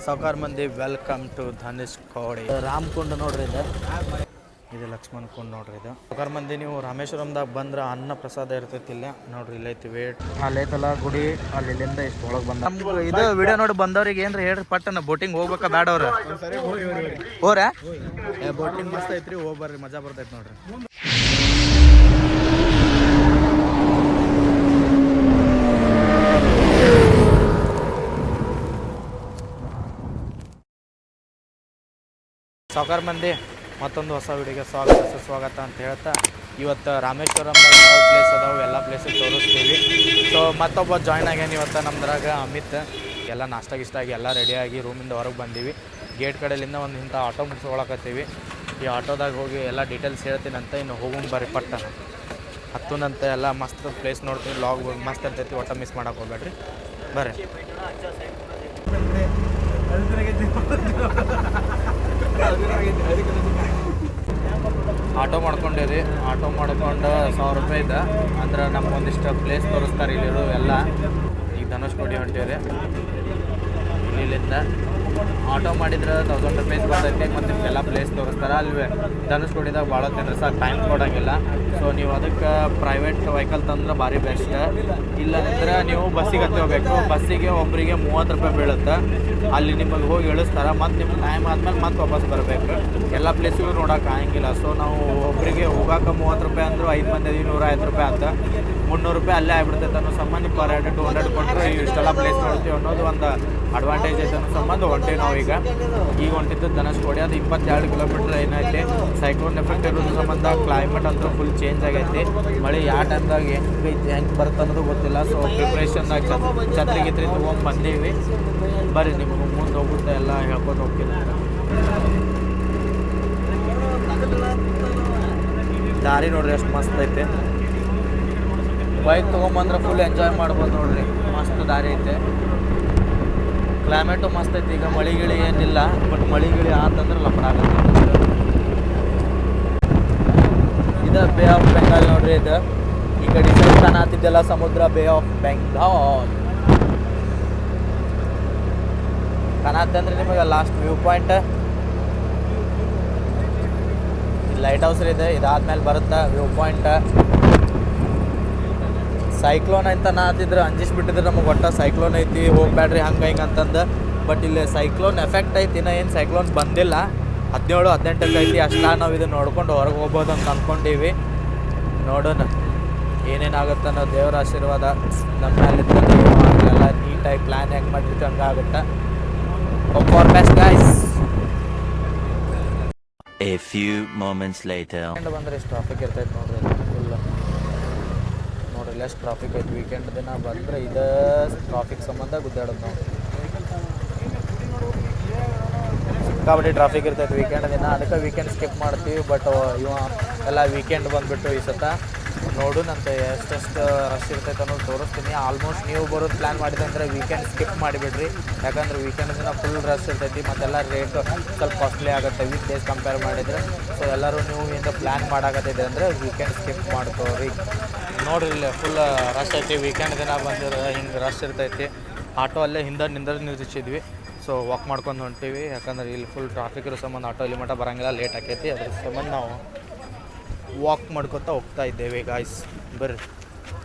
ಸಾವ್ಕಾರ ಮಂದಿ welcome to Dhanushkodi. ರಾಮಕುಂಡ ನೋಡ್ರಿ ಇದು ಲಕ್ಷ್ಮಣ ಕುಂಡ್ ನೋಡ್ರಿ ಇದು. ಸಾವ್ಕಾರ ಮಂದಿ ನೀವು ರಾಮೇಶ್ವರಂದಾಗ ಬಂದ್ರೆ ಅನ್ನ ಪ್ರಸಾದ ಇರ್ತೈತಿ ಇಲ್ಲ ನೋಡ್ರಿ. ಇಲ್ಲೈತಿ ವೇಟ್ ಅಲ್ಲೈತಲ್ಲ ಗುಡಿ, ಅಲ್ಲಿಂದ ಇಷ್ಟು ಒಳಗೆ ಬಂದ. ನಮ್ಗೆ ಇದು ವಿಡಿಯೋ ನೋಡಿ ಬಂದವ್ರಿಗೆ ಏನ್ರಿ ಹೇಳ್ರಿ ಪಟ್ಟನ ಬೋಟಿಂಗ್ ಹೋಗ್ಬೇಕಾ ಬೇಡ ಅವ್ರ ಹೋರ ಬೋಟಿಂಗ್ ಮಸ್ತ್ ಐತ್ರಿ, ಹೋಗ್ಬರ್ರಿ ಮಜಾ ಬರ್ತೈತಿ ನೋಡ್ರಿ. ಸಾವ್ಕಾರ ಮಂದಿ ಮತ್ತೊಂದು ಹೊಸ ವಿಡಿಯೋಗೆ ಸುಸ್ವಾಗತ ಅಂತ ಹೇಳ್ತಾ, ಇವತ್ತು ರಾಮೇಶ್ವರಂದಾಗ ಯಾವ ಪ್ಲೇಸ್ ಅದಾವೆ ಎಲ್ಲ ಪ್ಲೇಸಿಗೆ ತೋರಿಸ್ತೀವಿ. ಸೊ ಮತ್ತೊಬ್ಬ ಜಾಯ್ನ್ ಆಗ್ಯಾನ ಇವತ್ತು ನಮ್ದ್ರಾಗ ಅಮಿತ್. ಎಲ್ಲ ನಾಷ್ಟ ಗಿಷ್ಟ ಆಗಿ ಎಲ್ಲ ರೆಡಿಯಾಗಿ ರೂಮಿಂದ ಹೊರಗೆ ಬಂದೀವಿ. ಗೇಟ್ ಕಡೆಯಿಂದ ಒಂದು ಇಂಥ ಆಟೋ ಮುಗಿಸ್ಕೊಳಕತ್ತೀವಿ. ಈ ಆಟೋದಾಗ ಹೋಗಿ ಎಲ್ಲ ಡೀಟೇಲ್ಸ್ ಹೇಳ್ತೀನಂತ, ಇನ್ನು ಹೋಗೋಣ ಬರ್ರಿ ಪಟ್ಟನ ಹತ್ತುನಂತ. ಎಲ್ಲ ಮಸ್ತ್ ಪ್ಲೇಸ್ ನೋಡ್ತೀವಿ, ಲಾಗ್ ಮಸ್ತ್ ಇರ್ತೈತಿ, ಒಟ್ಟು ಮಿಸ್ ಮಾಡೋಕೆ ಹೋಗ್ಬೇಡ್ರಿ ಬರ್ರಿ. ಆಟೋ ಮಾಡ್ಕೊಂಡಿರಿ, ಆಟೋ ಮಾಡ್ಕೊಂಡು 1000 ರೂಪಾಯಿ ಇದೆ ಅಂದ್ರೆ ನಮ್ಗೊಂದಿಷ್ಟು ಪ್ಲೇಸ್ ತೋರಿಸ್ತಾರೆ ಇಲ್ಲಿರೋ ಎಲ್ಲ. ಈಗ ಧನುಷ್ಕೋಡಿ ಹೊಂಟಿವ್ರಿ. ಇಲ್ಲಿಂದ ಆಟೋ ಮಾಡಿದ್ರೆ 1000 ರೂಪಾಯಿ ಬರ್ತೈತಿ, ಮತ್ತು ನಿಮಗೆಲ್ಲ ಪ್ಲೇಸ್ ತೋರಿಸ್ತಾರೆ. ಅಲ್ಲಿ ಧನುಷ್ಕೋಡಿದಾಗ ಭಾಳ ತಿಂದ್ರೆ ಸಾಕು, ಟೈಮ್ ಕೊಡೋಂಗಿಲ್ಲ. ಸೊ ನೀವು ಅದಕ್ಕೆ ಪ್ರೈವೇಟ್ ವೆಹಿಕಲ್ ತಂದ್ರೆ ಭಾರಿ ಬೆಸ್ಟ್. ಇಲ್ಲಂದ್ರೆ ನೀವು ಬಸ್ಸಿಗೆ ಹತ್ಕೋಬೇಕು. ಬಸ್ಸಿಗೆ ಒಬ್ಬರಿಗೆ 30 ರೂಪಾಯಿ ಬೀಳುತ್ತೆ. ಅಲ್ಲಿ ನಿಮಗೆ ಹೋಗಿ ಇಳಿಸ್ತಾರೆ, ಮತ್ತು ನಿಮ್ಮ ಟೈಮ್ ಆದಮೇಲೆ ಮತ್ತೆ ವಾಪಸ್ ಬರಬೇಕು. ಎಲ್ಲ ಪ್ಲೇಸಿಗೂ ನೋಡೋಕೆ ಆಗಂಗಿಲ್ಲ. ಸೊ ನಾವು ಒಬ್ಬರಿಗೆ ಹೋಗೋಕೆ 30 ರೂಪಾಯಿ ಅಂದರೂ 5 ಮಂದಿ 150 ರೂಪಾಯಿ ಆಯ್ತು, 300 ರೂಪಾಯಿ ಅಲ್ಲೇ ಆಗ್ಬಿಡ್ತೈತೆ ಅನ್ನೋ ಸಂಬಂಧ ಪರ್ ಹೆಡ್ 200 ಕೊಟ್ಟರೆ ಇಷ್ಟೆಲ್ಲ ಪ್ಲೇಸ್ ನೋಡ್ತೀವಿ ಅನ್ನೋದು ಒಂದು ಅಡ್ವಾಂಟೇಜ್ ಐತೆ ಅನ್ನೋ ಸಂಬಂಧ ಹೊಂಟೀವಿ ನಾವು. ಈಗ ಹೊಂಟಿದ್ದು ಧನುಷ್ಕೋಡಿ. ಅದು 22 ಕಿಲೋಮೀಟ್ರ್ ಏನೈತಿ. ಸೈಕ್ಲೋನ್ ಎಫೆಕ್ಟ್ ಇರೋದ್ರ ಸಂಬಂಧ ಕ್ಲೈಮೇಟ್ ಅಂತೂ ಫುಲ್ ಚೇಂಜ್ ಆಗೈತಿ. ಮಳೆ ಯಾವ ಟೈಮ್ದಾಗ ಹೆಂಗೆ ಬರುತ್ತೆ ಅನ್ನೋದು ಗೊತ್ತಿಲ್ಲ. ಸೊ ಪ್ರಿಪ್ರೇಷನ್ದಾಗ ಛತ್ರಿ ಗಿತ್ರಿ ತೊಗೊಂಡು ಬಂದೀವಿ. ಬರ್ರಿ ನಿಮಗೆ ಮುಂದೆ ಹೋಗುತ್ತೆ ಎಲ್ಲ ಹೇಳ್ಕೊಂಡು ಹೋಗ್ತೀನಿ. ದಾರಿ ನೋಡ್ರಿ ಎಷ್ಟು ಮಸ್ತ್ ಐತೆ. ಬೈಕ್ ತೊಗೊಂಬಂದ್ರೆ ಫುಲ್ ಎಂಜಾಯ್ ಮಾಡ್ಬೋದು ನೋಡ್ರಿ, ಮಸ್ತ್ ದಾರಿ ಐತೆ. ಕ್ಲೈಮೇಟು ಮಸ್ತ್ ಐತಿ. ಈಗ ಮಳೆ ಗಿಳಿ ಏನಿಲ್ಲ, ಬಟ್ ಮಳೆ ಗಿಳಿ ಆತಂದ್ರೆ ಲಪಡ ಆಗುತ್ತೆ. ಇದು ಬೇ ಆಫ್ ಬೆಂಗಾಲ್ ನೋಡ್ರಿ. ಇದು ಈ ಕಡೆ ಸೈಡ್ ಕಾಣತ್ತಿದ್ದೆಲ್ಲ ಸಮುದ್ರ, ಬೇ ಆಫ್ ಬೆಂಗಾಲ್ ಕಾಣತ್ತಂದ್ರೆ ನಿಮಗೆ last view point. Light house ಇದೆ, ಇದಾದ್ಮೇಲೆ ಬರುತ್ತೆ ವ್ಯೂ ಪಾಯಿಂಟ್. ಸೈಕ್ಲೋನ್ ಅಂತ ನಾತಿದ್ರೆ ಅಂಜಿಸ್ಬಿಟ್ಟಿದ್ರೆ ನಮಗೆ ಒಟ್ಟು ಸೈಕ್ಲೋನ್ ಐತಿ ಹೋಗ್ಬೇಡ್ರಿ ಹಂಗೆ ಹಿಂಗೆ ಅಂತಂದು. ಬಟ್ ಇಲ್ಲಿ ಸೈಕ್ಲೋನ್ ಎಫೆಕ್ಟ್ ಐತಿ, ಇನ್ನೂ ಏನು ಸೈಕ್ಲೋನ್ ಬಂದಿಲ್ಲ. 17-18 ಐತಿ ಅಷ್ಟೇ. ನಾವು ಇದು ನೋಡ್ಕೊಂಡು ಹೊರಗೆ ಹೋಗ್ಬೋದು ಅಂತ ಅಂದ್ಕೊಂಡೀವಿ. ನೋಡೋಣ ಏನೇನಾಗುತ್ತೆ ಅನ್ನೋ ದೇವರ ಆಶೀರ್ವಾದ ನಮ್ಮ ಮೇಲಿಂದ. ಎಲ್ಲ ನೀಟಾಗಿ ಪ್ಲ್ಯಾನ್ ಹೆಂಗೆ ಮಾಡಿರ್ತೀವಿ ಹಂಗೆ ಆಗುತ್ತೆ. Hope for best guys. A few moments later. ಬಂದರೆ ಎಷ್ಟು ಟ್ರಾಫಿಕ್ ಇರ್ತೈತೆ ನೋಡ್ರಿ, ಫುಲ್ ನೋಡ್ರಿ ಎಷ್ಟು ಟ್ರಾಫಿಕ್ ಐತೆ. ವೀಕೆಂಡ್ ದಿನ ಬಂದರೆ ಇದೇ ಟ್ರಾಫಿಕ್ ಸಂಬಂಧ ಗುದ್ದಾಡೋದು ನಾವು. ಸಿಕ್ಕಾಪಟ್ಟೆ ಟ್ರಾಫಿಕ್ ಇರ್ತೈತೆ ವೀಕೆಂಡ್ ದಿನ, ಅದಕ್ಕೆ ವೀಕೆಂಡ್ ಸ್ಕಿಪ್ ಮಾಡ್ತೀವಿ. ಬಟ್ ಇವ ಎಲ್ಲ ವೀಕೆಂಡ್ ಬಂದುಬಿಟ್ಟು ಈ ಸತ ನೋಡೋಣಂತೆ ಎಷ್ಟೆಷ್ಟು ರಶ್ ಇರ್ತೈತೆ ಅನ್ನೋದು ತೋರಿಸ್ತೀನಿ. ಆಲ್ಮೋಸ್ಟ್ ನೀವು ಬರೋದು ಪ್ಲ್ಯಾನ್ ಮಾಡಿದಂದ್ರೆ ವೀಕೆಂಡ್ ಸ್ಕಿಪ್ ಮಾಡಿಬಿಡ್ರಿ, ಯಾಕಂದ್ರೆ ವೀಕೆಂಡ್ ದಿನ ಫುಲ್ ರಶ್ ಇರ್ತೈತಿ. ಮತ್ತೆಲ್ಲ ರೇಟು ಸ್ವಲ್ಪ ಕಾಸ್ಟ್ಲಿ ಆಗುತ್ತೆ ವೀಕ್ ಡೇಸ್ ಕಂಪೇರ್ ಮಾಡಿದರೆ. ಸೊ ಎಲ್ಲರೂ ನೀವು ಇಂದ ಪ್ಲ್ಯಾನ್ ಮಾಡಾಕತ್ತಿದೆ ಅಂದರೆ ವೀಕೆಂಡ್ ಸ್ಕಿಪ್ ಮಾಡ್ಕೋರಿ. ನೋಡ್ರಿ ಇಲ್ಲಿ ಫುಲ್ ರಶ್ ಐತಿ. ವೀಕೆಂಡ್ ದಿನ ಬಂದಿರೋ ಹಿಂಗೆ ರಶ್ ಇರ್ತೈತಿ. ಆಟೋ ಅಲ್ಲೇ ಹಿಂದೆ ನಿಂದಿರ್ಸಿದ್ವಿ. ಸೊ ವಾಕ್ ಮಾಡ್ಕೊಂಡು ಹೊಂಟೀವಿ, ಯಾಕಂದ್ರೆ ಇಲ್ಲಿ ಫುಲ್ ಟ್ರಾಫಿಕ್ ಇರೋ ಸಂಬಂಧ ಆಟೋ ಇಲ್ಲಿ ಮಟ್ಟ ಬರೋಂಗಿಲ್ಲ, ಲೇಟ್ ಆಕೈತಿ. ಅದ್ರ ಸಂಬಂಧ ನಾವು ವಾಕ್ ಮಾಡ್ಕೊತಾ ಹೋಗ್ತಾ ಇದ್ದೇವೆ ಗಾಯ್ಸ್. ಬರ್ರಿ.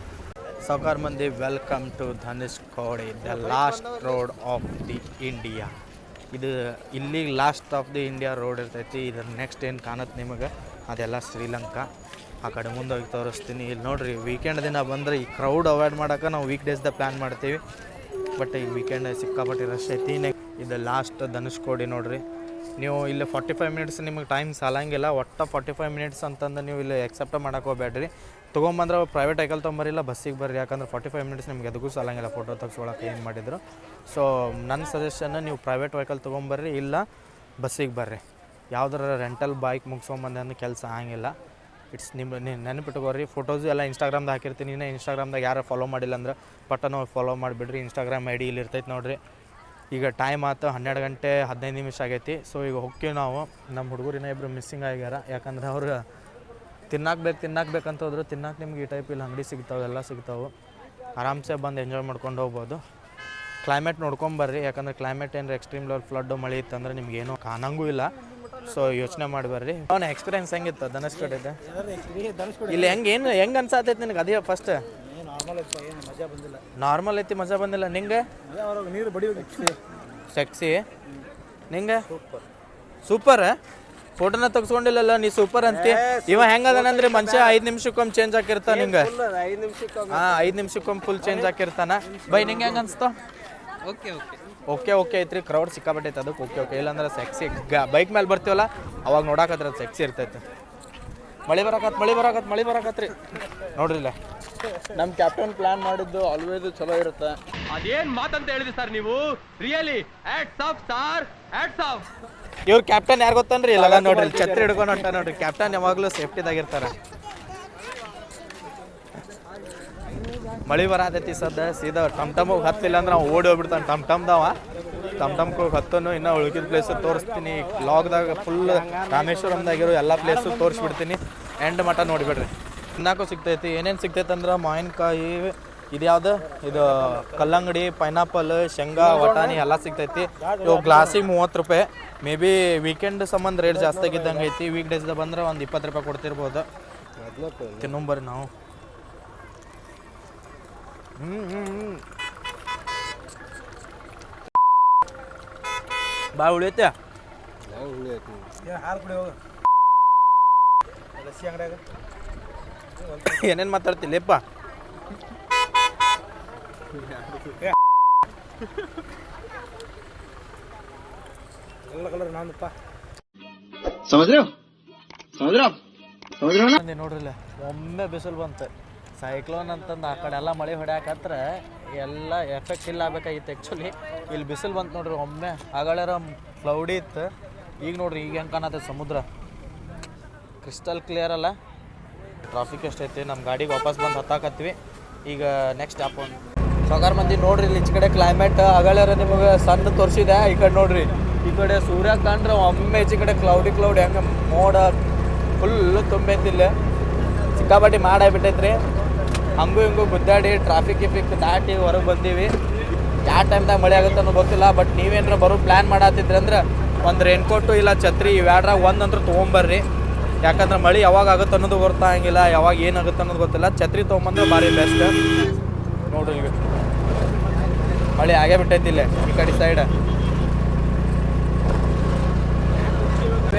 ಸಾವ್ಕಾರ ಮಂದಿ welcome to Dhanushkodi, the last road of the India. ಇದು ಇಲ್ಲಿಗೆ last of the India road ಇರ್ತೈತಿ. ಇದ್ರ ನೆಕ್ಸ್ಟ್ ಏನು ಕಾಣುತ್ತೆ ನಿಮಗೆ ಅದೆಲ್ಲ ಶ್ರೀಲಂಕಾ. ಆ ಕಡೆ ಮುಂದೆ ಹೋಗಿ ತೋರಿಸ್ತೀನಿ. ಇಲ್ಲಿ ನೋಡಿರಿ ವೀಕೆಂಡ್ ದಿನ ಬಂದರೆ ಈ ಕ್ರೌಡ್ ಅವಾಯ್ಡ್ ಮಾಡೋಕೆ ನಾವು ವೀಕ್ ಡೇಸ್ದಾಗ ಪ್ಲ್ಯಾನ್ ಮಾಡ್ತೀವಿ. ಬಟ್ ಈಗ ವೀಕೆಂಡ್ ಸಿಕ್ಕಾಪಟ್ಟೆ ರಶ್ ಐತಿ. ಇದು ಲಾಸ್ಟ್ ಧನುಷ್ಕೋಡಿ ನೋಡಿರಿ. ನೀವು ಇಲ್ಲಿ 45 ಮಿನಿಟ್ಸ್ ನಿಮಗೆ ಟೈಮ್ ಸಾಲಂಗಿಲ್ಲ. ಒಟ್ಟು 45 ಮಿನಿಟ್ಸ್ ಅಂತಂದು ನೀವು ಇಲ್ಲಿ ಎಕ್ಸೆಪ್ಟ್ ಮಾಡೋಕೆ ಹೋಗ್ಬೇಡ್ರಿ. ತೊಗೊಂಬಂದ್ರೆ ಪ್ರೈವೇಟ್ ವೆಹಿಕಲ್ ತೊಗೊಂಬರಿಲ್ಲ, ಬಸ್ಸಿಗೆ ಬರ್ರಿ. ಯಾಕಂದ್ರೆ 45 ಮಿನಿಟ್ಸ್ ನಿಮ್ಗೆ ಎದಕ್ಕೂ ಸಾಲಂಗಿಲ್ಲ ಫೋಟೋ ತೆಗ್ಸ್ಕೊಳಕ್ಕೆ ಏನು ಮಾಡಿದ್ರು. ಸೊ ನನ್ನ ಸಜೆಷನ್ ನೀವು ಪ್ರೈವೇಟ್ ವೆಹಿಕಲ್ ತೊಗೊಂಬರ್ರಿ, ಇಲ್ಲ ಬಸ್ಸಿಗೆ ಬರ್ರಿ. ಯಾವುದರ ರೆಂಟಲ್ ಬೈಕ್ ಮುಗಿಸ್ಕೊಂಬಂದೆ ಅನ್ನೋ ಕೆಲಸ ಆಗಂಗಿಲ್ಲ. ಇಟ್ಸ್ ನಿಮ್ಮ ನೆನಪಿಟ್ಕೋರಿ. ಫೋಟೋಸು ಎಲ್ಲ ಇನ್ಸ್ಟಾಗ್ರಾಮ್ದಾಗ ಹಾಕಿರ್ತೀನಿ. ಇನ್ಸ್ಟಾಗ್ರಾಮ್ದಾಗ ಯಾರು ಫಾಲೋ ಮಾಡಿಲ್ಲ ಅಂದ್ರೆ ಪಟ್ಟನೋ ಫಾಲೋ ಮಾಡಿಬಿಡ್ರಿ. ಇನ್ಸ್ಟಾಗ್ರಾಮ್ ಐ ಡಿ ಇಲ್ಲಿ ಇರ್ತೈತೆ ನೋಡಿರಿ. ಈಗ ಟೈಮ್ ಆಯ್ತು 12 ಗಂಟೆ 15 ನಿಮಿಷ ಆಗೈತಿ. ಸೊ ಈಗ ಹೋಗ್ತೀವಿ ನಾವು. ನಮ್ಮ ಹುಡುಗರಿನ ಇಬ್ಬರು ಮಿಸ್ಸಿಂಗ್ ಆಗ್ಯಾರ, ಯಾಕಂದ್ರೆ ಅವ್ರು ತಿನ್ನಕ್ಕೆ ಹೋದ್ರು. ತಿನ್ನಕ್ಕೆ ನಿಮ್ಗೆ ಈ ಟೈಪ್ ಇಲ್ಲಿ ಅಂಗಡಿ ಸಿಗ್ತಾವೆ, ಎಲ್ಲ ಸಿಗ್ತಾವೆ. ಆರಾಮ್ಸೆ ಬಂದು ಎಂಜಾಯ್ ಮಾಡ್ಕೊಂಡು ಹೋಗ್ಬೋದು. ಕ್ಲೈಮೇಟ್ ನೋಡ್ಕೊಂಬರ್ರಿ, ಯಾಕಂದ್ರೆ ಕ್ಲೈಮೇಟ್ ಏನಾರ ಎಕ್ಸ್ಟ್ರೀಮ್ ಲೆವೆಲ್ ಫ್ಲಡ್ ಮಳೆ ಇತ್ತಂದ್ರೆ ನಿಮ್ಗೆ ಏನೂ ಕಾಣಂಗೂ ಇಲ್ಲ. ಸೊ ಯೋಚನೆ ಮಾಡಿ ಬರ್ರಿ. ಅವನ ಎಕ್ಸ್ಪೀರಿಯನ್ಸ್ ಹೆಂಗಿತ್ತು ಧನುಷ್ಕೋಡಿದ್ದು? ಇಲ್ಲಿ ಹೆಂಗೆ ಅನ್ಸಾತೈತಿ ನಿನಗೆ? ಅದೇ ಫಸ್ಟ್ ನಾರ್ಮಲ್ ಐತಿ, ಮಜಾ ಬಂದಿಲ್ಲ ನಿಂಗೆ? ನೀರು ಬಡಿ ಸೆಕ್ಸಿ ನಿಂಗೆ? ಸೂಪರ್. ಫೋಟೋನ ತೆಗ್ಸ್ಕೊಂಡಿಲ್ಲಲ್ಲ ನೀ ಸೂಪರ್ ಅಂತಿ. ಇವ ಹೆಂಗದನಂದ್ರೆ ಮನುಷ್ಯ 5 ನಿಮಿಷಕ್ಕೊಮ್ಮೆ ಚೇಂಜ್ ಹಾಕಿರ್ತಾನ ನಿಂಗೆ. 5 ನಿಮಿಷಕ್ಕೊಮ್ಮೆ ಫುಲ್ ಚೇಂಜ್ ಹಾಕಿರ್ತಾನ. ಬೈ ನಿಂಗೆ ಹೆಂಗೆ ಅನ್ಸ್ತು? ಓಕೆ ಐತ್ರಿ. ಕ್ರೌಡ್ ಸಿಕ್ಕಾಬಿಟ್ಟೈತೆ ಅದಕ್ಕೆ ಓಕೆ. ಇಲ್ಲಾಂದ್ರೆ ಸೆಕ್ಸಿ ಬೈಕ್ ಮೇಲೆ ಬರ್ತೀವಲ್ಲ ಅವಾಗ ನೋಡಾಕತ್ರ ಅದು ಸೆಕ್ಸಿ ಇರ್ತೈತೆ. ಮಳೆ ಬರಾಕತ್ರಿ ನೋಡ್ರಿ. ಇಲ್ಲ ನಮ್ಮ ಕ್ಯಾಪ್ಟನ್ ಪ್ಲಾನ್ ಮಾಡಿದ್ದು ಆಲ್ವೇಸ್ ಚಲೋ ಇರುತ್ತೆ. ಅದೇನ್ ಮಾತಂತ ಹೇಳಿದ್ರಿ ಸರ್ ನೀವು? Really hats off sir, hats off. ಇವ್ರ ಕ್ಯಾಪ್ಟನ್ ಯಾರು ಗೊತ್ತನ್ರಿ? ಇಲ್ಲ ನೋಡ್ರಿ, ಛತ್ರಿ ಹಿಡ್ಕೊಂಡು ಹೊಂಟ ನೋಡ್ರಿ. ಕ್ಯಾಪ್ಟನ್ ಯಾವಾಗಲೂ ಸೇಫ್ಟಿದಾಗಿರ್ತಾರೆ. ಮಳೆ ಬರತೈತಿ ಸೀದಾ ಟಮ್ ಹತ್ತಿಲ್ಲ ಅಂದ್ರೆ ಅವ್ನು ಓಡಿ ಹೋಗ್ಬಿಡ್ತಾನೆ. ಟಮ್ಗೆ ಹೋಗಿ ಹತ್ತನು. ಇನ್ನೂ ಉಳ್ಕಿದ ಪ್ಲೇಸು ತೋರಿಸ್ತೀನಿ ಲಾಗ್ದಾಗ. ಫುಲ್ ರಾಮೇಶ್ವರಂದಾಗಿರೋ ಎಲ್ಲ ಪ್ಲೇಸು ತೋರಿಸ್ಬಿಡ್ತೀನಿ. ಎಂಡ್ ಮಟ ನೋಡಿಬಿಡ್ರಿ. ತಿನ್ನಾಕೂ ಸಿಗ್ತೈತಿ. ಏನೇನು ಸಿಗ್ತೈತೆ ಅಂದ್ರೆ ಮಾವಿನಕಾಯಿ, ಇದು ಯಾವ್ದು ಇದು ಕಲ್ಲಂಗಡಿ, ಪೈನಾಪಲ್, ಶೇಂಗಾ, ವಟಾಣಿ ಎಲ್ಲ ಸಿಗ್ತೈತಿ. ಇವು ಗ್ಲಾಸಿಗೆ 30 ರೂಪಾಯಿ. ಮೇ ಬಿ ವೀಕೆಂಡ್ ಸಂಬಂಧ ರೇಟ್ ಜಾಸ್ತಿ ಆಗಿದ್ದಂಗೆ ಐತಿ. ವೀಕ್ ಡೇಸ್ದಾಗ ಬಂದ್ರೆ ಒಂದು 20 ರೂಪಾಯಿ ಕೊಡ್ತಿರ್ಬೋದು. ತಿನ್ನೊಂಬರ್ರಿ ನಾವು. ಬಾ ಉಳಿಯತ್ತೆ. ಹಾಲು ಕುಡಿ ಹೋಗ ಲಸ್ಸಿ ಅಂಗಡಿಯಾಗ. ಏನೇನು ಮಾತಾಡ್ತಿಲ್ಲಪ್ಪ? ಎಲ್ಲ ಕಲರ್ ನಾನಪ್ಪ ನೋಡ್ರಿಲ್ಲ. ಒಮ್ಮೆ ಬಿಸಿಲು ಬಂತು, ಸೈಕ್ಲೋನ್ ಅಂತಂದು ಆ ಕಡೆ ಎಲ್ಲ ಮಳೆ ಹೊಡ್ಯಾಕತ್ರ ಎಲ್ಲ ಎಫೆಕ್ಟ್ ಇಲ್ಲ ಆಗ್ಬೇಕಾಗಿತ್ತು. ಆ್ಯಕ್ಚುಲಿ ಇಲ್ಲಿ ಬಿಸಿಲು ಬಂತು ನೋಡ್ರಿ ಒಮ್ಮೆ. ಆಗಳರ ಕ್ಲೌಡಿ ಇತ್ತು. ಈಗ ನೋಡ್ರಿ ಈಗ ಹೆಂಗೆ ಕಾಣತ್ತೆ ಸಮುದ್ರ. ಕ್ರಿಸ್ಟಲ್ ಕ್ಲಿಯರ್ ಅಲ್ಲ. ಟ್ರಾಫಿಕ್ ಎಷ್ಟೈತಿ. ನಮ್ಮ ಗಾಡಿಗೆ ವಾಪಸ್ ಬಂದು ಹತ್ತಾಕತ್ತೀವಿ. ಈಗ ನೆಕ್ಸ್ಟ್ ಸ್ಟಾಪ್ ಒಂದು ಸಾಗರ ಮಂದಿ ನೋಡ್ರಿ. ಇಲ್ಲಿ ಈಚೆ ಕಡೆ ಕ್ಲೈಮೇಟ್ ಆಗಳರ ನಿಮಗೆ ಸಣ್ಣ ತೋರಿಸಿದೆ. ಈ ಕಡೆ ನೋಡ್ರಿ, ಈ ಕಡೆ ಸೂರ್ಯ ಕಂಡ್ರೆ ಒಮ್ಮೆ ಈಚೆ ಕಡೆ ಕ್ಲೌಡಿ ಹೆಂಗೆ ಮೋಡ ಫುಲ್ಲು ತುಂಬೈತಿಲ್ಲ. ಸಿಕ್ಕಾಪಟ್ಟಿ ಮಾಡಾಗ್ಬಿಟ್ಟೈತ್ರಿ. ಹಂಗೂ ಹಿಂಗೂ ಗುದ್ದಾಡಿ ಟ್ರಾಫಿಕ್ ದಾಟಿ ಹೊರಗೆ ಬಂದೀವಿ. ಯಾವ ಟೈಮ್ದಾಗ ಮಳೆ ಆಗುತ್ತೆ ಅನ್ನೋ ಗೊತ್ತಿಲ್ಲ. ಬಟ್ ನೀವೇನಾರ ಬರೋ ಪ್ಲ್ಯಾನ್ ಮಾಡತ್ತಿದ್ರಿ ಅಂದ್ರೆ ಒಂದು ರೇನ್ಕೋಟು ಇಲ್ಲ ಛತ್ರಿ ಇವ್ಯಾಡ್ರಾಗ ಒಂದಂದ್ರೆ ತೊಗೊಂಬರ್ರಿ. ಯಾಕಂದ್ರೆ ಮಳೆ ಯಾವಾಗ ಆಗುತ್ತೆ ಅನ್ನೋದು ಗೊತ್ತಾಗಿಲ್ಲ, ಯಾವಾಗ ಏನಾಗುತ್ತೆ ಅನ್ನೋದು ಗೊತ್ತಿಲ್ಲ. ಛತ್ರಿ ತೊಗೊಂಬಂದ್ರೆ ಭಾರಿ ಬೆಸ್ಟ್. ನೋಡ್ರಿ ಈಗ ಮಳೆ ಆಗೇ ಬಿಟ್ಟೈತಿಲ್ಲ ಈ ಕಡೆ ಸೈಡ್.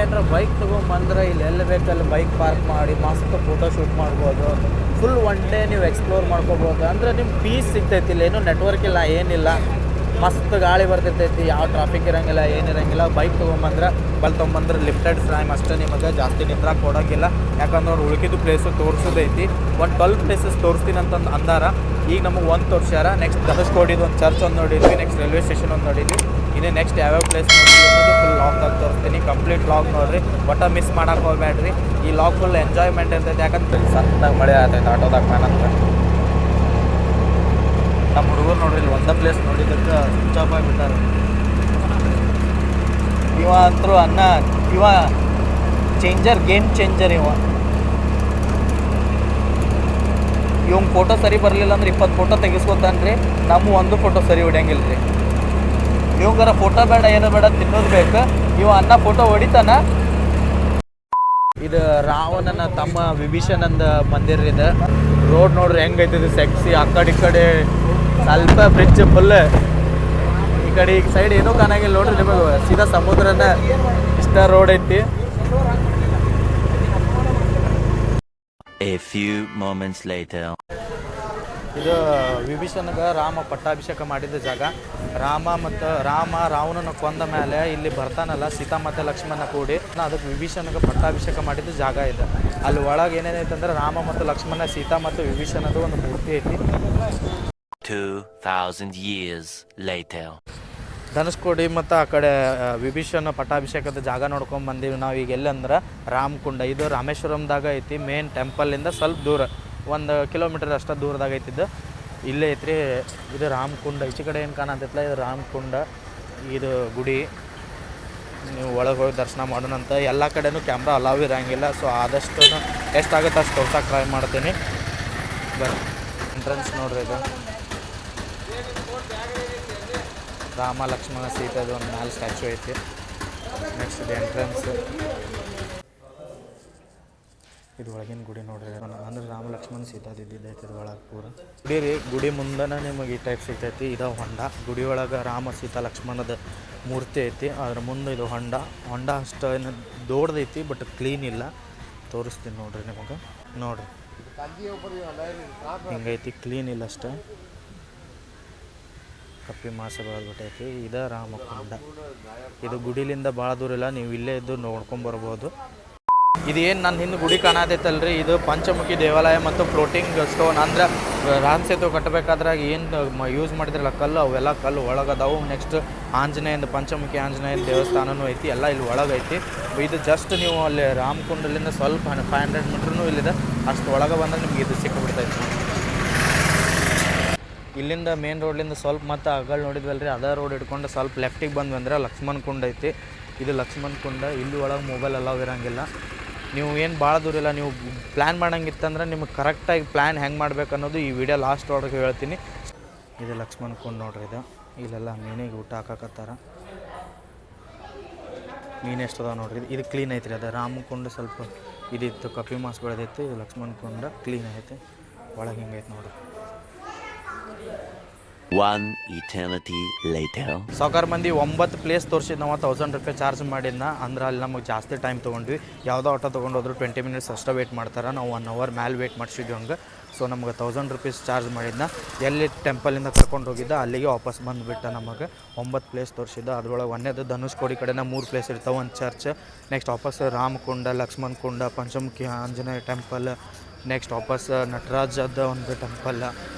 ಏನಾರ ಬೈಕ್ ತೊಗೊಂಬಂದ್ರೆ ಇಲ್ಲಿ ಎಲ್ಲಿ ಬೇಕಲ್ಲಿ ಬೈಕ್ ಪಾರ್ಕ್ ಮಾಡಿ ಮಸ್ತ್ ಫೋಟೋ ಶೂಟ್ ಮಾಡ್ಬೋದು. ಫುಲ್ ಒನ್ ಡೇ ನೀವು ಎಕ್ಸ್ಪ್ಲೋರ್ ಮಾಡ್ಕೋಬೋದು. ಅಂದರೆ ನಿಮ್ಗೆ ಪೀಸ್ ಸಿಗ್ತೈತಿ. ಇಲ್ಲ ಏನೂ ನೆಟ್ವರ್ಕ್ ಇಲ್ಲ, ಏನಿಲ್ಲ. ಮಸ್ತ್ ಗಾಳಿ ಬರ್ತಿರ್ತೈತಿ. ಯಾವ ಟ್ರಾಫಿಕ್ ಇರೋಂಗಿಲ್ಲ, ಏನಿರೋಂಗಿಲ್ಲ. ಬೈಕ್ ತೊಗೊಂಬಂದ್ರೆ ಲಿಮಿಟೆಡ್ ಟೈಮ್ ಅಷ್ಟೇ. ನಿಮಗೆ ಜಾಸ್ತಿ ನಿಂದ್ರಾಗ ಕೊಡೋಂಗಿಲ್ಲ. ಯಾಕಂದ್ರೆ ಅವ್ರು ಉಳ್ಕಿದ್ದು ಪ್ಲೇಸು ತೋರಿಸೋದೈತಿ. ಒಂದು 12 ಪ್ಲೇಸಸ್ ತೋರಿಸ್ತೀನಿ ಅಂತಂದು ಅಂದಾರ. ಈಗ ನಮಗೆ ಒಂದು ತೋರಿಸ್ಯಾರ. ನೆಕ್ಸ್ಟ್ ಧನುಷ್ಕೋಡಿದು ಒಂದು ಚರ್ಚ್ ಒಂದು ನೋಡಿದ್ವಿ. ನೆಕ್ಸ್ಟ್ ರೈಲ್ವೆ ಸ್ಟೇಷನ್ ಒಂದು ನೋಡಿದ್ವಿ. ಇನ್ನೇ ನೆಕ್ಸ್ಟ್ ಯಾವ್ಯಾವ ಪ್ಲೇಸ್ ನೋಡಿದ್ವಿ ಅನ್ನೋದು ಫುಲ್ ಲಾಗ್ದಾಗ ತೋರಿಸ್ತೀನಿ. ಕಂಪ್ಲೀಟ್ ಲಾಗ್ ನೋಡಿರಿ, ಒಟ್ಟು ಮಿಸ್ ಮಾಡೋಕೆ ಹೋಗ್ಬೇಡ್ರಿ. ಈ ಲಾಗ್ ಫುಲ್ ಎಂಜಾಯ್ಮೆಂಟ್ ಇರ್ತೈತೆ. ಯಾಕಂದ್ರೆ ಸಣ್ಣದಾಗ ಮಳೆ ಆಗ್ತೈತೆ ಆಟೋದಾಗ ಕಾಣಂತ. ನಮ್ಮ ಹುಡುಗರು ನೋಡ್ರಿ ಇಲ್ಲಿ ಒಂದೇ ಪ್ಲೇಸ್ ನೋಡಿದ್ದಕ್ಕೆ ಸ್ವಿಚ್ ಆಫ್ ಆಗಿಬಿಟ್ಟಾರೆ. ಇವ ಅಂತರೂ ಇವ ಗೇಮ್ ಚೇಂಜರ್. ಇವಂಗೆ ಫೋಟೋ ಸರಿ ಬರಲಿಲ್ಲ ಅಂದ್ರೆ 20 ಫೋಟೋ ತೆಗಿಸ್ಕೊತಾನ್ರಿ. ನಮ್ಮ ಒಂದು ಫೋಟೋ ಸರಿ ಹೊಡ್ಯಂಗಿಲ್ಲ ರೀ. ಇವಂಗಾರ ಫೋಟೋ ಬೇಡ, ಏನು ಬೇಡ, ತಿನ್ನೋದು ಬೇಕು. ಅನ್ನ ಫೋಟೋ ಹೊಡಿತಾನ. ಇದು ರಾವಣನ ತಮ್ಮ ವಿಭೀಷಣಂದ ಮಂದಿರ ಇದೆ. ರೋಡ್ ನೋಡ್ರಿ ಹೆಂಗೈತಿದೆ ಸೆಕ್ಸಿ. ಆ ಕಡೆ ಈ ಕಡೆ ಸ್ವಲ್ಪ ಬ್ರಿಡ್ಜ್ ಫುಲ್. ಈ ಕಡೆ ಈ ಸೈಡ್ ಏನೂ ಕಾಣಂಗಿಲ್ಲ ನೋಡ್ರಿ ನಿಮಗೆ. ಸೀದಾ ಸಮುದ್ರನ ಇಷ್ಟ ರೋಡ್ ಐತಿ. A few moments later. ಇದು ವಿಭೀಷಣಗೆ ರಾಮ ಪಟ್ಟಾಭಿಷೇಕ ಮಾಡಿದ ಜಾಗ. ರಾವಣನ ಕೊಂದ ಮೇಲೆ ಇಲ್ಲಿ ಬರ್ತಾನಲ್ಲ ಸೀತಾ ಮತ್ತು ಲಕ್ಷ್ಮಣ ಕೂಡಿ, ಅದಕ್ಕೆ ವಿಭೀಷಣಗೆ ಪಟ್ಟಾಭಿಷೇಕ ಮಾಡಿದ ಜಾಗ ಇದೆ. ಅಲ್ಲಿ ಒಳಗೆ ಏನೇನೈತೆ ಅಂದ್ರೆ ರಾಮ ಮತ್ತು ಲಕ್ಷ್ಮಣ, ಸೀತಾ ಮತ್ತು ವಿಭೀಷಣದು ಒಂದು ಮೂರ್ತಿ ಐತಿ. 2000 years later. ಧನುಷ್ಕೋಡಿ ಮತ್ತು ಆ ಕಡೆ ವಿಭೀಷಣ ಪಟ್ಟಾಭಿಷೇಕದ ಜಾಗ ನೋಡ್ಕೊಂಡು ಬಂದೀವಿ ನಾವು. ಈಗ ಎಲ್ಲಂದ್ರೆ ರಾಮಕುಂಡ. ಇದು ರಾಮೇಶ್ವರಂದಾಗ ಐತಿ. ಮೇನ್ ಟೆಂಪಲ್ಲಿಂದ ಸ್ವಲ್ಪ ದೂರ, 1 ಕಿಲೋಮೀಟರ್ ಅಷ್ಟು ದೂರದಾಗ ಐತಿದ್ದು. ಇಲ್ಲೇ ಐತ್ರಿ ಇದು ರಾಮಕುಂಡ. ಈಚೆ ಕಡೆ ಏನು ಕಾಣತ್ತೈತಲ್ಲ ಇದು ರಾಮಕುಂಡ. ಇದು ಗುಡಿ. ನೀವು ಒಳಗೆ ಹೋಗಿ ದರ್ಶನ ಮಾಡೋಣಂತ. ಎಲ್ಲ ಕಡೆನೂ ಕ್ಯಾಮ್ರಾ ಅಲಾವ್ ಇರೋಂಗಿಲ್ಲ. ಸೊ ಆದಷ್ಟು ಎಷ್ಟಾಗುತ್ತೆ ಅಷ್ಟು ತೋರ್ಸಕ್ಕೆ ಟ್ರೈ ಮಾಡ್ತೀನಿ. ಎಂಟ್ರೆನ್ಸ್ ನೋಡ್ರಿ ಇದು. ರಾಮ ಲಕ್ಷ್ಮಣ ಸೀತೆದು ಒಂದು ಮ್ಯಾಲೆ ಸ್ಟ್ಯಾಚು ಐತಿ. ನೆಕ್ಸ್ಟ್ ಇದು ಎಂಟ್ರೆನ್ಸ್. ಇದು ಒಳಗಿನ ಗುಡಿ ನೋಡ್ರಿ, ಅಂದ್ರೆ ರಾಮ ಲಕ್ಷ್ಮಣ ಸೀತಾದ ಇದ್ದಿದ್ದೈತಿ ಇದು ಒಳಗೆ ಪೂರ. ಗುಡಿ ರೀ, ಗುಡಿ ಮುಂದನ ನಿಮಗೆ ಈ ಟೈಪ್ ಸಿಗ್ತೈತಿ. ಇದು ಹೊಂಡ. ಗುಡಿ ಒಳಗೆ ರಾಮ ಸೀತಾ ಲಕ್ಷ್ಮಣದ ಮೂರ್ತಿ ಐತಿ. ಅದ್ರ ಮುಂದೆ ಇದು ಹೊಂಡ ಅಷ್ಟು ಏನು ದೊಡ್ಡದೈತಿ, ಬಟ್ ಕ್ಲೀನ್ ಇಲ್ಲ. ತೋರಿಸ್ತೀನಿ ನೋಡ್ರಿ ನಿಮಗೆ. ನೋಡ್ರಿ ಹಿಂಗೈತಿ, ಕ್ಲೀನ್ ಇಲ್ಲ ಅಷ್ಟೇ. ಕಪ್ಪಿ ಮಾಸ ಬೆಳೆದ್ಬಿಟ್ಟೈತಿ. ಇದು ರಾಮಕೊಂಡ. ಇದು ಗುಡಿಲಿಂದ ಭಾಳ ದೂರ ಇಲ್ಲ, ನೀವು ಇಲ್ಲೇ ಇದ್ದು ನೋಡ್ಕೊಂಬರ್ಬೋದು. ಇದು ಏನು ನನ್ನ ಹಿಂದೆ ಗುಡಿ ಕಾಣತೈತಲ್ರಿ, ಇದು ಪಂಚಮುಖಿ ದೇವಾಲಯ ಮತ್ತು ಫ್ಲೋಟಿಂಗ್ ಸ್ಟೋನ್. ಅಂದ್ರೆ ರಾಮ ಸೇತು ಕಟ್ಟಬೇಕಾದ್ರಾಗ ಏನು ಯೂಸ್ ಮಾಡಿದ್ರಲ್ಲ ಕಲ್ಲು, ಅವೆಲ್ಲ ಕಲ್ಲು ಒಳಗದಾವು. ನೆಕ್ಸ್ಟ್ ಆಂಜನೇಯಂದು ಪಂಚಮುಖಿ ಆಂಜನೇಯನ ದೇವಸ್ಥಾನವೂ ಐತಿ, ಎಲ್ಲ ಇಲ್ಲಿ ಒಳಗೈತಿ. ಇದು ಜಸ್ಟ್ ನೀವು ಅಲ್ಲಿ ರಾಮಕುಂಡಲಿಂದ ಸ್ವಲ್ಪ 500 ಮೀಟ್ರೂ ಇಲ್ಲಿದೆ, ಅಷ್ಟು ಒಳಗೆ ಬಂದರೆ ನಿಮ್ಗೆ ಇದು ಸಿಕ್ಕಿಬಿಡ್ತೈತಿ. ಇಲ್ಲಿಂದ ಮೇನ್ ರೋಡ್ಲಿಂದ ಸ್ವಲ್ಪ ಮತ್ತೆ ಅಗಳ ನೋಡಿದ್ವಲ್ರಿ, ಅದೇ ರೋಡ್ ಹಿಡ್ಕೊಂಡು ಸ್ವಲ್ಪ ಲೆಫ್ಟಿಗೆ ಬಂದ್ವಿ ಅಂದ್ರೆ ಲಕ್ಷ್ಮಣ ಕುಂಡ ಐತಿ. ಇದು ಲಕ್ಷ್ಮಣ ಕುಂಡ. ಇಲ್ಲಿ ಒಳಗೆ ಮೊಬೈಲ್ ಅಲೌ ಇರೋಂಗಿಲ್ಲ. ನೀವು ಏನು ಭಾಳ ದೂರ ಇಲ್ಲ, ನೀವು ಪ್ಲ್ಯಾನ್ ಮಾಡೋಂಗಿತ್ತಂದ್ರೆ ನಿಮಗೆ ಕರೆಕ್ಟಾಗಿ ಪ್ಲ್ಯಾನ್ ಹೆಂಗೆ ಮಾಡ್ಬೇಕು ಅನ್ನೋದು ಈ ವಿಡಿಯೋ ಲಾಸ್ಟ್ ಒಳಗೆ ಹೇಳ್ತೀನಿ. ಇದು ಲಕ್ಷ್ಮಣ ಕುಂಡ ನೋಡ್ರಿ. ಇದು ಇಲ್ಲೆಲ್ಲ ಮೀನಿಗೆ ಊಟ ಹಾಕಕತ್ತಾರ. ಮೀನು ಎಷ್ಟದ ನೋಡ್ರಿ. ಇದು ಕ್ಲೀನ್ ಐತ್ರಿ. ಅದು ರಾಮಕುಂಡ ಸ್ವಲ್ಪ ಇದಿತ್ತು, ಕಪ್ಪಿ ಮಾಸ್ ಬೆಳೆದೈತಿ. ಇದು ಲಕ್ಷ್ಮಣ ಕುಂಡ ಕ್ಲೀನ್ ಐತಿ. ಒಳಗೆ ಹಿಂಗೈತೆ ನೋಡ್ರಿ. One eternity later. ಸಾವ್ಕಾರ ಮಂದಿ 9 ಪ್ಲೇಸ್ ತೋರಿಸಿದ್ದು ನಾವು 1000 ರೂಪಾಯಿ ಚಾರ್ಜ್ ಮಾಡಿದ್ನ. ಅಂದ್ರೆ ಅಲ್ಲಿ ನಮಗೆ ಜಾಸ್ತಿ ಟೈಮ್ ತೊಗೊಂಡ್ವಿ. ಯಾವುದೋ ಆಟೋ ತೊಗೊಂಡೋದ್ರು 20 ಮಿನಿಟ್ಸ್ ಅಷ್ಟೇ ವೆಯ್ಟ್ ಮಾಡ್ತಾರೆ. ನಾವು 1 ಅವರ್ ಮ್ಯಾಲೆ ವೆಯ್ಟ್ ಮಾಡಿಸಿದ್ವಿ ಹಂಗೆ. ಸೊ ನಮ್ಗೆ 1000 ರೂಪೀಸ್ ಚಾರ್ಜ್ ಮಾಡಿದ್ನ. ಎಲ್ಲಿ ಟೆಂಪಲಿಂದ ಕರ್ಕೊಂಡು ಹೋಗಿದ್ದ ಅಲ್ಲಿಗೆ ವಾಪಸ್ ಬಂದುಬಿಟ್ಟ. ನಮಗೆ 9 ಪ್ಲೇಸ್ ತೋರಿಸಿದ್ದ. ಅದ್ರೊಳಗೆ ಒಂದೇದು ಧನುಷ್ಕೋಡಿ ಕಡೆನ 3 ಪ್ಲೇಸ್ ಇರ್ತಾವೆ, ಒಂದು ಚರ್ಚ್. ನೆಕ್ಸ್ಟ್ ವಾಪಸ್ ರಾಮಕುಂಡ, ಲಕ್ಷ್ಮಣ ಕುಂಡ, ಪಂಚಮುಖಿ ಆಂಜನೇಯ ಟೆಂಪಲ್. ನೆಕ್ಸ್ಟ್ ವಾಪಸ್ ನಟರಾಜದ ಒಂದು ಟೆಂಪಲ್.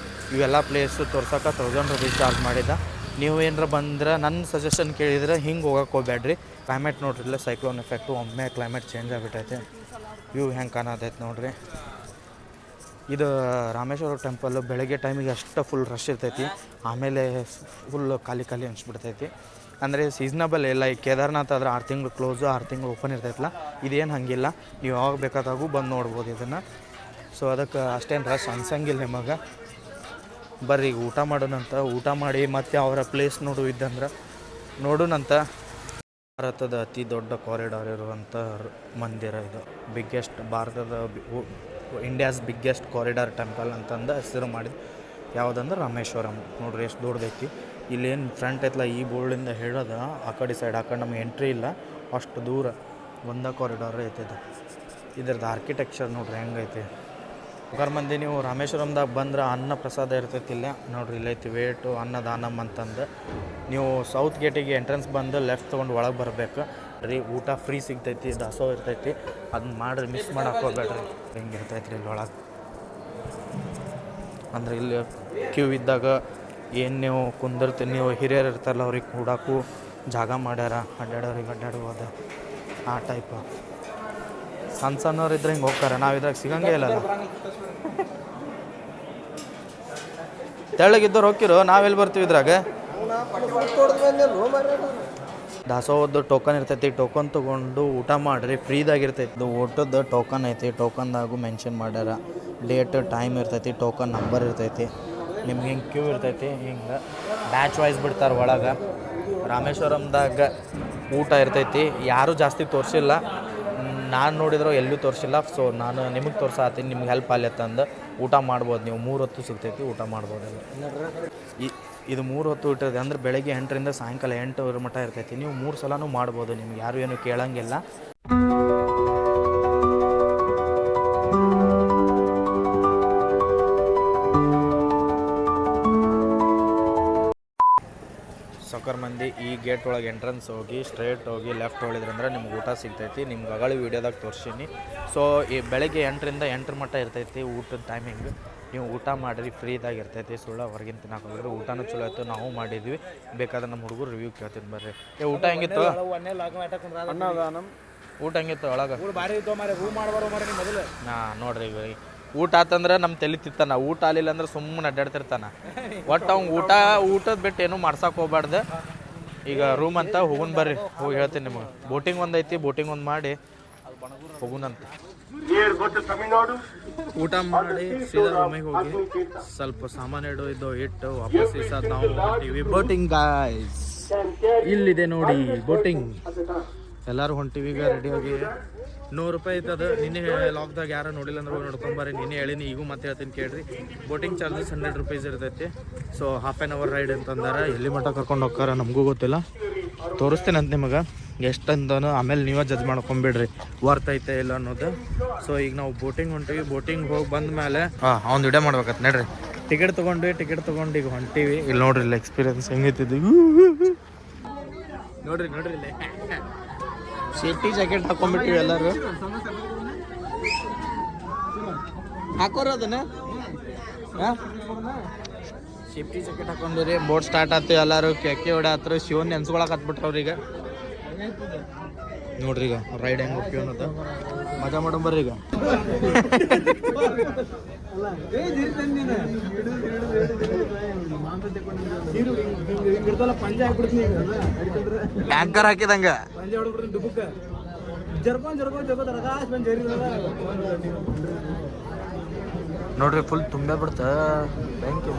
ಇವೆಲ್ಲ ಪ್ಲೇಸು ತೋರ್ಸೋಕೆ 1000 ರೂಪೀಸ್ ಚಾರ್ಜ್ ಮಾಡಿದ್ದ. ನೀವು ಏನಾರ ಬಂದ್ರೆ ನನ್ನ ಸಜೆಷನ್ ಕೇಳಿದ್ರೆ ಹಿಂಗೆ ಹೋಗಕ್ಕೆ ಹೋಗ್ಬೇಡ್ರಿ. ಕ್ಲೈಮೇಟ್ ನೋಡ್ರಿಲ್ಲ, ಸೈಕ್ಲೋನ್ ಎಫೆಕ್ಟು, ಒಮ್ಮೆ ಕ್ಲೈಮೇಟ್ ಚೇಂಜ್ ಆಗಿಬಿಟ್ಟೈತೆ. ವ್ಯೂ ಹೆಂಗೆ ಕಾಣತೈತೆ ನೋಡ್ರಿ. ಇದು ರಾಮೇಶ್ವರ ಟೆಂಪಲ್ಲು ಬೆಳಗ್ಗೆ ಟೈಮಿಗೆ ಅಷ್ಟು ಫುಲ್ ರಶ್ ಇರ್ತೈತಿ, ಆಮೇಲೆ ಫುಲ್ ಖಾಲಿ ಅನಿಸ್ಬಿಡ್ತೈತಿ. ಅಂದರೆ ಸೀಸ್ನಬಲ್ ಇಲ್ಲ. ಈ ಕೇದಾರ್ನಾಥ್ ಆದ್ರೆ 6 ತಿಂಗಳು ಕ್ಲೋಸು, 6 ತಿಂಗಳು ಓಪನ್ ಇರ್ತೈತಲ್ಲ. ಇದೇನು ಹಾಗಿಲ್ಲ, ನೀವು ಯಾವಾಗ ಬೇಕಾದಾಗೂ ಬಂದು ನೋಡ್ಬೋದು ಇದನ್ನು. ಸೊ ಅದಕ್ಕೆ ಅಷ್ಟೇನು ರಶ್ ಅನ್ಸಂಗಿಲ್ಲ ನಿಮಗೆ. ಬರ್ರಿ ಈಗ ಊಟ ಮಾಡೋಣಂತ. ಊಟ ಮಾಡಿ ಮತ್ತೆ ಅವರ ಪ್ಲೇಸ್ ನೋಡುವಿದ್ದಂದ್ರೆ ನೋಡೋಣಂತ. ಭಾರತದ ಅತಿ ದೊಡ್ಡ ಕಾರಿಡಾರ್ ಇರುವಂಥ ಮಂದಿರ ಇದು. ಇಂಡಿಯಾಸ್ ಬಿಗ್ಗೆಸ್ಟ್ ಕಾರಿಡಾರ್ ಟೆಂಪಲ್ ಅಂತಂದು ಹೆಸರು ಮಾಡಿದ್ದು ಯಾವುದಂದ್ರೆ ರಾಮೇಶ್ವರಂ. ನೋಡ್ರಿ ಎಷ್ಟು ದೊಡ್ಡದೈತಿ. ಇಲ್ಲೇನು ಫ್ರಂಟ್ ಐತಲ್ಲ, ಈ ಬೋರ್ಡಿಂದ ಹೇಳೋದು ಆ ಕಡೆ ಸೈಡ್, ಆ ಕಡೆ ನಮಗೆ ಎಂಟ್ರಿ ಇಲ್ಲ, ಅಷ್ಟು ದೂರ ಒಂದೇ ಕಾರಿಡಾರ್ ಐತಿದು. ಇದ್ರದ್ದು ಆರ್ಕಿಟೆಕ್ಚರ್ ನೋಡ್ರಿ ಹೆಂಗೈತಿ. ಮಂದಿ ನೀವು ರಾಮೇಶ್ವರಂದಾಗ ಬಂದ್ರೆ ಅನ್ನ ಪ್ರಸಾದ ಇರ್ತೈತಿಲ್ಲ ನೋಡ್ರಿ, ಇಲ್ಲೈತಿ ವೇಟು ಅನ್ನದಾನಮ್ ಅಂತಂದು. ನೀವು ಸೌತ್ ಗೇಟಿಗೆ ಎಂಟ್ರೆನ್ಸ್ ಬಂದು ಲೆಫ್ಟ್ ತೊಗೊಂಡು ಒಳಗೆ ಬರಬೇಕು ರೀ. ಊಟ ಫ್ರೀ ಸಿಗ್ತೈತಿ, ದಾಸೋ ಇರ್ತೈತಿ. ಅದನ್ನ ಮಾಡಿರಿ, ಮಿಸ್ ಮಾಡಕ್ಕೆ ಹೋಗ್ಬೇಡ್ರಿ. ಹಿಂಗೆ ಇರ್ತೈತಿ ರೀ ಇಲ್ಲಿ ಒಳಗೆ. ಅಂದ್ರೆ ಇಲ್ಲಿ ಕ್ಯೂ ಇದ್ದಾಗ ಏನು ನೀವು ಕುಂದಿರ್ತೀವಿ, ನೀವು ಹಿರಿಯರು ಇರ್ತಾರಲ್ಲ ಅವ್ರಿಗೆ ಕೂಡಕ್ಕೂ ಜಾಗ ಮಾಡ್ಯಾರ, ಅಡ್ಡಾಡೋರಿಗೆ ಅಡ್ಡಾಡುವುದು ಆ ಟೈಪು. ಸಣ್ಣವ್ರು ಇದ್ರೆ ಹಿಂಗೆ ಹೋಗ್ತಾರೆ, ನಾವು ಇದ್ರಾಗ ಸಿಗಂಗೇ ಇಲ್ಲಲ್ಲ. ತೆಳ್ಳಗಿದ್ದವ್ರು ಹೋಗಿರೋ, ನಾವೆಲ್ಲಿ ಬರ್ತೀವಿ ಇದ್ರಾಗ. ದಾಸೋಹದ್ದು ಟೋಕನ್ ಇರ್ತೈತಿ, ಟೋಕನ್ ತೊಗೊಂಡು ಊಟ ಮಾಡಿರಿ, ಫ್ರೀದಾಗಿರ್ತೈತಿ. ಇದು ಊಟದ ಟೋಕನ್ ಐತಿ, ಟೋಕನ್ದಾಗೂ ಮೆನ್ಷನ್ ಮಾಡ್ಯಾರ ಡೇಟ್, ಟೈಮ್ ಇರ್ತೈತಿ, ಟೋಕನ್ ನಂಬರ್ ಇರ್ತೈತಿ. ನಿಮ್ಗೆ ಹಿಂಗೆ ಕ್ಯೂ ಇರ್ತೈತಿ, ಹಿಂಗೆ ಬ್ಯಾಚ್ ವೈಸ್ ಬಿಡ್ತಾರೆ ಒಳಗೆ. ರಾಮೇಶ್ವರಂದಾಗ ಊಟ ಇರ್ತೈತಿ. ಯಾರೂ ಜಾಸ್ತಿ ತೋರಿಸಿಲ್ಲ, ನಾನು ನೋಡಿದ್ರು ಎಲ್ಲೂ ತೋರಿಸಿಲ್ಲ. ಸೊ ನಾನು ನಿಮಗೆ ತೋರ್ಸಾತೀನಿ, ನಿಮ್ಗೆ ಹೆಲ್ಪ್ ಆಗ್ಲತ್ತಂದು. ಊಟ ಮಾಡ್ಬೋದು ನೀವು, 3 ಹೊತ್ತು ಸಿಗ್ತೈತಿ, ಊಟ ಮಾಡ್ಬೋದಲ್ಲ. ಇದು 3 ಹೊತ್ತು ಇರ್ತೈತಿ ಅಂದ್ರೆ ಬೆಳಗ್ಗೆ 8ರಿಂದ ಸಾಯಂಕಾಲ 8 ಮಟ್ಟ ಇರ್ತೈತಿ. ನೀವು 3 ಸಲನೂ ಮಾಡ್ಬೋದು, ನಿಮ್ಗೆ ಯಾರು ಏನು ಕೇಳಂಗಿಲ್ಲ. ಸಾಕರ್ ಮಂದಿ ಈ ಗೇಟ್ ಒಳಗೆ ಎಂಟ್ರೆನ್ಸ್ ಹೋಗಿ ಸ್ಟ್ರೇಟ್ ಹೋಗಿ ಲೆಫ್ಟ್ ಹೊಳಿದ್ರಂದ್ರೆ ನಿಮ್ಗೆ ಊಟ ಸಿಗ್ತೈತಿ. ನಿಮ್ಗೆ ಅಗಳಿ ವೀಡಿಯೋದಾಗ ತೋರಿಸೀನಿ. ಸೊ ಈ ಬೆಳಗ್ಗೆ 8ರಿಂದ 8 ಮಟ್ಟ ಇರ್ತೈತಿ ಊಟದ ಟೈಮಿಂಗ್. ನೀವು ಊಟ ಮಾಡಿರಿ, ಫ್ರೀದಾಗಿ ಇರ್ತೈತಿ. ಸುಳ್ಳ ಹೊರಗಿನ ತಿನ್ನಕ್ಕೆ ಹೋಗಿದ್ರೆ ಊಟನೂ ಚಲೋ ಇತ್ತು, ನಾವು ಮಾಡಿದ್ವಿ. ಬೇಕಾದ್ರೆ ನಮ್ಮ ಹುಡುಗರು ರಿವ್ಯೂ ಕೇಳ್ತೀನಿ ಬರ್ರಿ. ಊಟ ಹೆಂಗಿತ್ತು? ಊಟ ಹೆಂಗಿತ್ತು ಒಳಗೆ? ನೋಡ್ರಿ ಊಟ ಆತಂದ್ರೆ ನಮ್ಮ ತಲೆ ತಿತ್ತಾನ, ಊಟ ಆಗಲಿಲ್ಲ ಅಂದ್ರೆ ಸುಮ್ಮನೆ ಅಡ್ಡಾಡ್ತಿರ್ತಾನೆ. ಒಟ್ಟು ಅವ್ನು ಊಟದ ಬಿಟ್ಟು ಏನೂ ಮಾಡ್ಸಕ್ಕೆ ಹೋಗ್ಬಾರ್ದು. ಈಗ ರೂಮ್ ಅಂತ ಹೋಗುನ್ ಬರ್ರಿ, ಹೋಗಿ ಹೇಳ್ತೀನಿ ನಿಮಗೆ. ಬೋಟಿಂಗ್ ಒಂದು ಐತಿ, ಬೋಟಿಂಗ್ ಒಂದು ಮಾಡಿ ಹೋಗುನಂತ. ಊಟ ಮಾಡಿ ಸೀದಾ ರೂಮಿಗೆ ಹೋಗಿ ಸ್ವಲ್ಪ ಸಾಮಾನು ಇಟ್ಟು ವಾಪಸ್ ನಾವು ಬೋಟಿಂಗ್ ಗಾಯ್ಸ್. ಇಲ್ಲಿದೆ ನೋಡಿ ಬೋಟಿಂಗ್. ಎಲ್ಲರೂ ಹೊಂಟಿವಿ ಈಗ ರೆಡಿಯಾಗಿ. 100 ರೂಪಾಯಿ ಇದ್ದದು. ನಿನ್ನೆ ಲಾಕ್ದಾಗ ಯಾರು ನೋಡಿಲ್ಲ ಅಂದ್ರೆ ನೋಡ್ಕೊಂಬರ್ರಿ. ನಿನ್ನೆ ಹೇಳಿನಿ, ಈಗೂ ಮತ್ತೆ ಹೇಳ್ತೀನಿ ಕೇಳ್ರಿ. ಬೋಟಿಂಗ್ ಚಾರ್ಜಸ್ 100 ರೂಪೀಸ್ ಇರ್ತೈತಿ. So half an hour ride ಅಂತಂದಾರ. ಎಲ್ಲಿ ಮಟ್ಟ ಕರ್ಕೊಂಡು ಹೋಗ್ತಾರ ನಮಗೂ ಗೊತ್ತಿಲ್ಲ. ತೋರಿಸ್ತೇನೆ ಅಂತ ನಿಮಗೆ ಎಷ್ಟು ಅಂತಾನು. ಆಮೇಲೆ ನೀವೇ ಜಡ್ಜ್ ಮಾಡ್ಕೊಂಬಿಡ್ರಿ ವರ್ತ್ ಐತೆ ಇಲ್ಲ ಅನ್ನೋದು. ಸೊ ಈಗ ನಾವು ಬೋಟಿಂಗ್ ಹೊಂಟಿವಿ. ಬೋಟಿಂಗ್ ಹೋಗಿ ಬಂದ ಮೇಲೆ ಅವ್ನು ವಿಡಿಯೋ ಮಾಡ್ಬೇಕತ್ ನೋಡ್ರಿ. ಟಿಕೆಟ್ ತೊಗೊಂಡು ಈಗ ಹೊಂಟಿವಿ. ಇಲ್ಲಿ ನೋಡ್ರಿ ಇಲ್ಲಿ ಎಕ್ಸ್ಪೀರಿಯನ್ಸ್ ಹೆಂಗೈತಿದ್ದು. ನೋಡ್ರಿ ಇಲ್ಲಿ ಸೇಫ್ಟಿ ಜಾಕೆಟ್ ಹಾಕೊಂಡ್ಬಿಟ್ಟಿವಿ ಎಲ್ಲರೂ. ಹಾಕೋರು ಅದನ್ನ ಸೇಫ್ಟಿ ಜಾಕೆಟ್ ಹಾಕೊಂಡ್ರಿ. ಬೋಟ್ ಸ್ಟಾರ್ಟ್ ಆಯ್ತು. ಎಲ್ಲರೂ ಕೆಕ್ಕೆ ಹೊಡ್ಯಾತ್ರು. ಶಿವನ್ ನೆನ್ಸ್ಕೊಳಕ್ ಹತ್ಬಿಟ್ರವ್ರು. ಈಗ ನೋಡ್ರಿ ಈಗ ರೈಡ್ ಹೆಂಗೆ ಹೋಗ್ತೀವಿ ಅನ್ನೋದು. ಮಜಾ ಮಾಡೋಂಬರ್ರಿ ಈಗ. ಟ್ಯಾಂಕರ್ ಹಾಕಿದಂಗ ನೋಡ್ರಿ ಫುಲ್ ತುಂಬೆ ಬಿಡ್ತ. ಬೆಂಕಿ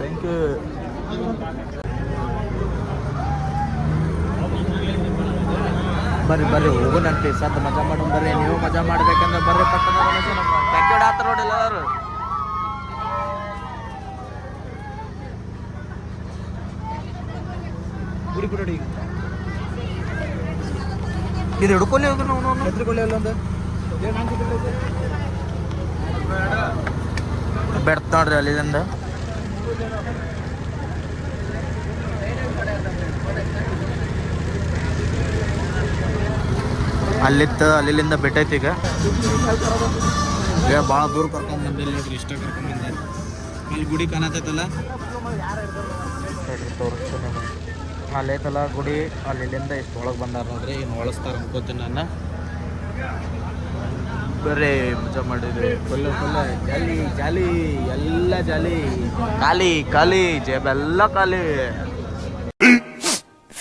ಬರ್ರಿ ಹೋಗೋಣಂತೆ. ಸದ್ ಮಜಾ ಮಾಡೋಣ ಬರ್ರಿ. ನೀವು ಮಜಾ ಮಾಡ್ಬೇಕಂದ್ರೆ ಬರ್ರಿ. ಪಟ್ಟಣ ಪ್ಯಾಕೆಟ್ ಆತ ನೋಡಿ ಎಲ್ಲರೂ. ಗುಡಿ ಬಿಡೋಡಿ ಇದು ಹಿಡ್ಕೊಳ್ಳಿ ಹೋಗಿ ನಾವು ಹೆದ್ರಿಕೊಳ್ಳಿ ಅಲ್ಲೊಂದು ಬೆಡ್ತ ನೋಡ್ರಿ ಅಲ್ಲಿಂದ. ಅಲ್ಲಿಂದ ಬೆಟ್ಟೈತಿ. ಈಗ ಭಾಳ ದೂರ ಕರ್ಕೊಂಡ್ ಬಂದಿಲ್ಲ ನೋಡ್ರಿ. ಇಷ್ಟ ಕರ್ಕೊಂಡ್ ಬಂದ. ಅಲ್ಲಿ ಗುಡಿ ಕಾಣತೈತಲ್ಲ, ತೋರಿಸ್ತೀನಿ. ಅಲ್ಲೈತಲ್ಲ ಗುಡಿ. ಅಲ್ಲಿಂದ ಇಷ್ಟು ಒಳಗೆ ಬಂದಾರ ನೋಡ್ರಿ. ಇನ್ನು ಒಳಸ್ತಾರೆ ಅನ್ಕೋತೀನಿ ನಾನು. ಬರೀ ಮಜಾ ಮಾಡಿದ್ವಿ. ಫುಲ್ ಜಾಲಿ ಎಲ್ಲ ಜಾಲಿ. ಖಾಲಿ ಜೇಬೆಲ್ಲ ಖಾಲಿ.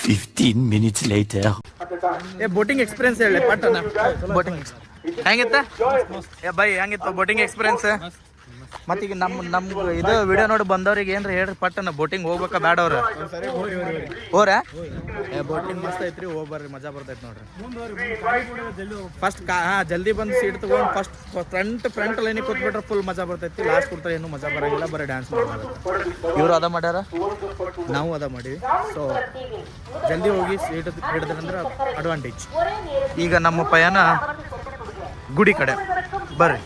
15 minutes later. ಬೋಟಿಂಗ್ ಎಕ್ಸ್ಪೀರಿಯನ್ಸ್ ಹೇಳಿ ಪಟ್ಟಣ. ಬೋಟಿಂಗ್ ಹೆಂಗಿತ್ತ ಬೈ? ಹೆಂಗಿತ್ತು ಬೋಟಿಂಗ್ ಎಕ್ಸ್ಪೀರಿಯನ್ಸ್? ಮತ್ತೀಗ ನಮ್ಗೆ ಇದು ವಿಡಿಯೋ ನೋಡಿ ಬಂದವ್ರಿಗೆ ಏನ್ರಿ ಹೇಳ್ರಿ ಪಟ್ಟಣ. ಬೋಟಿಂಗ್ ಹೋಗ್ಬೇಕಾ ಬೇಡ ಅವ್ರ? ಬೋಟಿಂಗ್ ಮಸ್ತ್ ಐತ್ರಿ. ಹೋಗ್ಬರ್ರಿ, ಮಜಾ ಬರ್ತೈತಿ ನೋಡ್ರಿ. ಫಸ್ಟ್ ಜಲ್ದಿ ಬಂದು ಸೀಟ್ ತಗೊಂಡು ಫಸ್ಟ್ ಫ್ರಂಟ್ ಲೈನಿಗೆ ಕೂತ್ಬಿಟ್ರೆ ಫುಲ್ ಮಜಾ ಬರ್ತೈತಿ. ಲಾಸ್ಟ್ ಕೊಡ್ತಾರೆ ಏನು ಮಜಾ ಬರೋಂಗಿಲ್ಲ, ಬರೀ ಡ್ಯಾನ್ಸ್ ಮಾಡ್ತಾರೆ. ಇವರು ಅದ ಮಾಡ್ಯಾರ, ನಾವು ಅದ ಮಾಡೀವಿ. ಸೊ ಜಲ್ದಿ ಹೋಗಿ ಸೀಟ್ ಹಿಡಿದ್ರಂದ್ರೆ ಅಡ್ವಾಂಟೇಜ್. ಈಗ ನಮ್ಮ ಪಯಣ ಗುಡಿ ಕಡೆ ಬರ್ರಿ.